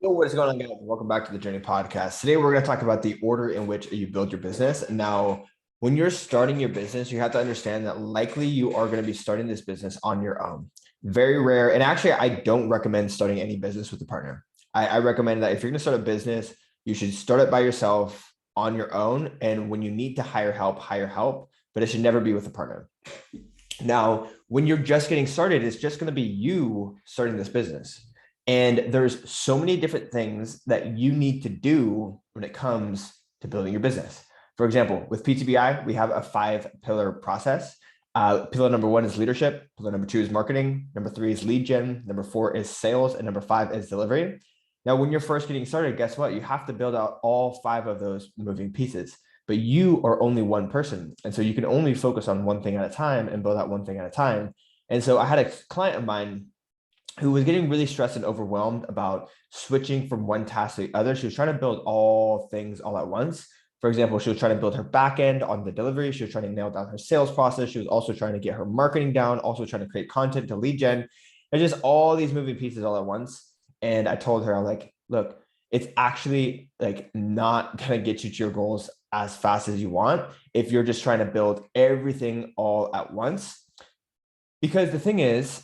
Yo, what is going on, guys? Welcome back to the Journey Podcast. Today, we're going to talk about the order in which you build your business. Now, when you're starting your business, you have to understand that likely you are going to be starting this business on your own. Very rare. And actually, I don't recommend starting any business with a partner. I recommend that if you're going to start a business, you should start it by yourself on your own. And when you need to hire help, but it should never be with a partner. Now, when you're just getting started, it's just going to be you starting this business. And there's so many different things that you need to do when it comes to building your business. For example, with PTBI, we have a 5-pillar process. Pillar number 1 is leadership. Pillar number 2 is marketing. Number 3 is lead gen. Number 4 is sales. And number 5 is delivery. Now, when you're first getting started, guess what? You have to build out all 5 of those moving pieces, but you are only one person. And so you can only focus on one thing at a time and build out one thing at a time. And so I had a client of mine who was getting really stressed and overwhelmed about switching from one task to the other. She was trying to build all things all at once. For example, she was trying to build her back end on the delivery. She was trying to nail down her sales process. She was also trying to get her marketing down, also trying to create content to lead gen. There's just all these moving pieces all at once. And I told her, I'm like, look, it's actually like not going to get you to your goals as fast as you want if you're just trying to build everything all at once. Because the thing is,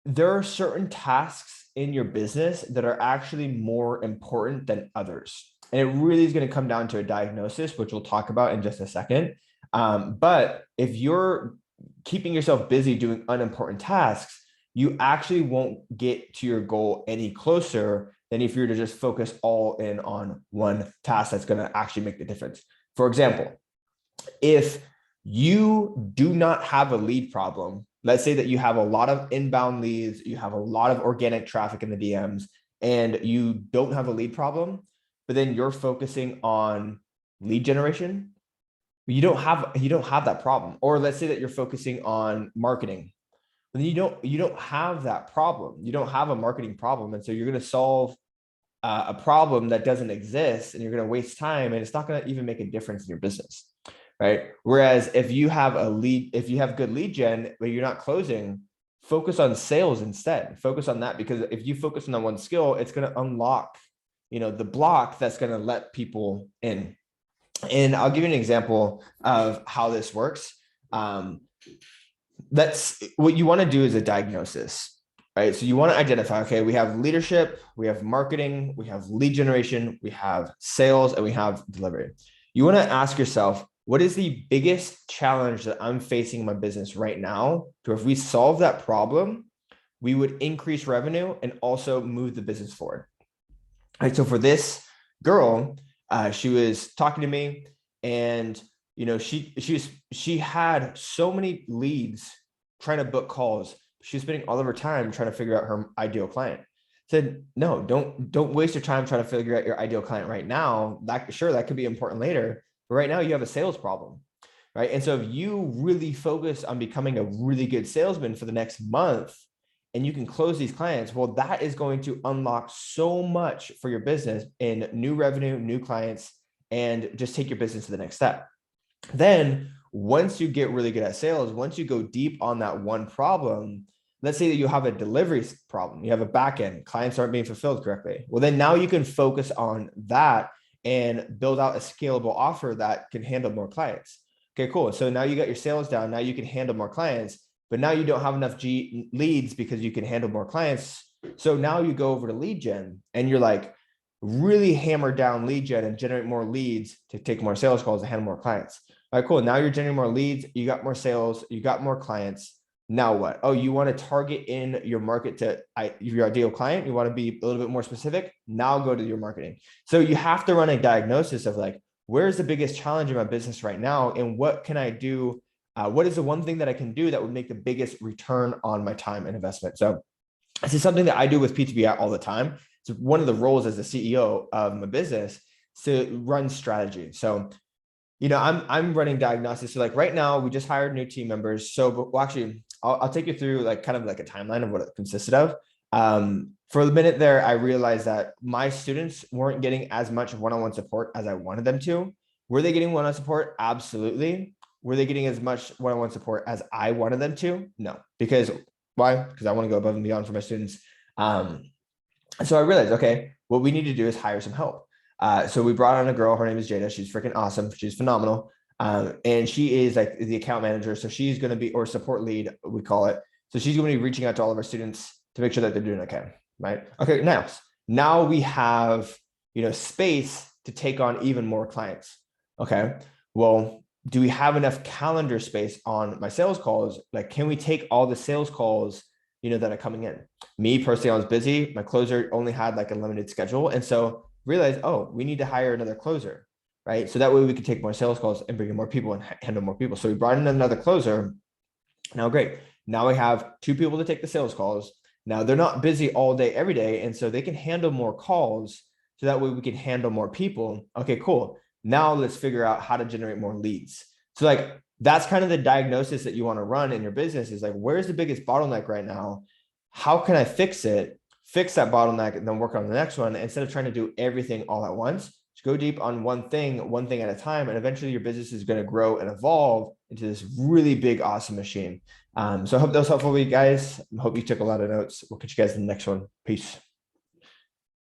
there are certain tasks in your business that are actually more important than others. And it really is going to come down to a diagnosis, which we'll talk about in just a second. But if you're keeping yourself busy doing unimportant tasks, you actually won't get to your goal any closer than if you're to just focus all in on one task that's going to actually make the difference. For example, if you do not have a lead problem, let's say that you have a lot of inbound leads, you have a lot of organic traffic in the DMs, and you don't have a lead problem, but then you're focusing on lead generation, you don't have that problem. Or let's say that you're focusing on marketing, but then you don't have that problem. You don't have a marketing problem, and so you're going to solve a problem that doesn't exist, and you're going to waste time, and it's not going to even make a difference in your business. Right. Whereas if you have good lead gen, but you're not closing, focus on sales instead. Focus on that, because if you focus on that one skill, it's going to unlock, the block that's going to let people in. And I'll give you an example of how this works. That's what you want to do is a diagnosis, right? So you want to identify, okay, we have leadership, we have marketing, we have lead generation, we have sales, and we have delivery. You want to ask yourself, what is the biggest challenge that I'm facing in my business right now? So if we solve that problem, we would increase revenue and also move the business forward. All right. So for this girl, she was talking to me, and she had so many leads trying to book calls. She was spending all of her time trying to figure out her ideal client. Said, no, don't waste your time trying to figure out your ideal client right now. That could be important later. But right now you have a sales problem, right? And so if you really focus on becoming a really good salesman for the next month, and you can close these clients, well, that is going to unlock so much for your business in new revenue, new clients, and just take your business to the next step. Then once you get really good at sales, once you go deep on that one problem, let's say that you have a delivery problem, you have a back end, clients aren't being fulfilled correctly. Well, then now you can focus on that and build out a scalable offer that can handle more clients. Okay, cool. So now you got your sales down. Now you can handle more clients, but now you don't have enough leads because you can handle more clients. So now you go over to lead gen, and you're like, really hammer down lead gen and generate more leads to take more sales calls and handle more clients. All right, cool. Now you're generating more leads. You got more sales. You got more clients. Now what? Oh, you want to target in your market to your ideal client. You want to be a little bit more specific. Now go to your marketing. So you have to run a diagnosis of like, where's the biggest challenge in my business right now? And what can I do? What is the one thing that I can do that would make the biggest return on my time and investment? So this is something that I do with PTBI all the time. It's one of the roles as the CEO of my business to run strategy. So I'm running diagnostics. So like right now, we just hired new team members. So, well, actually, I'll take you through like kind of like a timeline of what it consisted of. For the minute there, I realized that my students weren't getting as much one-on-one support as I wanted them to. Were they getting one-on-one support? Absolutely. Were they getting as much one-on-one support as I wanted them to? No. Because why? Because I want to go above and beyond for my students. And so I realized, okay, what we need to do is hire some help. So we brought on a girl. Her name is Jada. She's freaking awesome. She's phenomenal. And she is like the account manager. So she's going to be, or support lead, we call it. So she's going to be reaching out to all of our students to make sure that they're doing okay. Right. Okay. Now we have, space to take on even more clients. Okay. Well, do we have enough calendar space on my sales calls? Like, can we take all the sales calls, that are coming in? Me personally, I was busy. My closer only had like a limited schedule. And so realized, oh, we need to hire another closer, right? So that way we could take more sales calls and bring in more people and handle more people. So we brought in another closer. Now, great. Now we have two people to take the sales calls. Now they're not busy all day, every day. And so they can handle more calls. So that way we can handle more people. Okay, cool. Now let's figure out how to generate more leads. So like, that's kind of the diagnosis that you want to run in your business, is like, where's the biggest bottleneck right now? How can I fix it, fix that bottleneck, and then work on the next one, instead of trying to do everything all at once? Just go deep on one thing at a time. And eventually your business is going to grow and evolve into this really big, awesome machine. So I hope that was helpful for you guys. I hope you took a lot of notes. We'll catch you guys in the next one. Peace.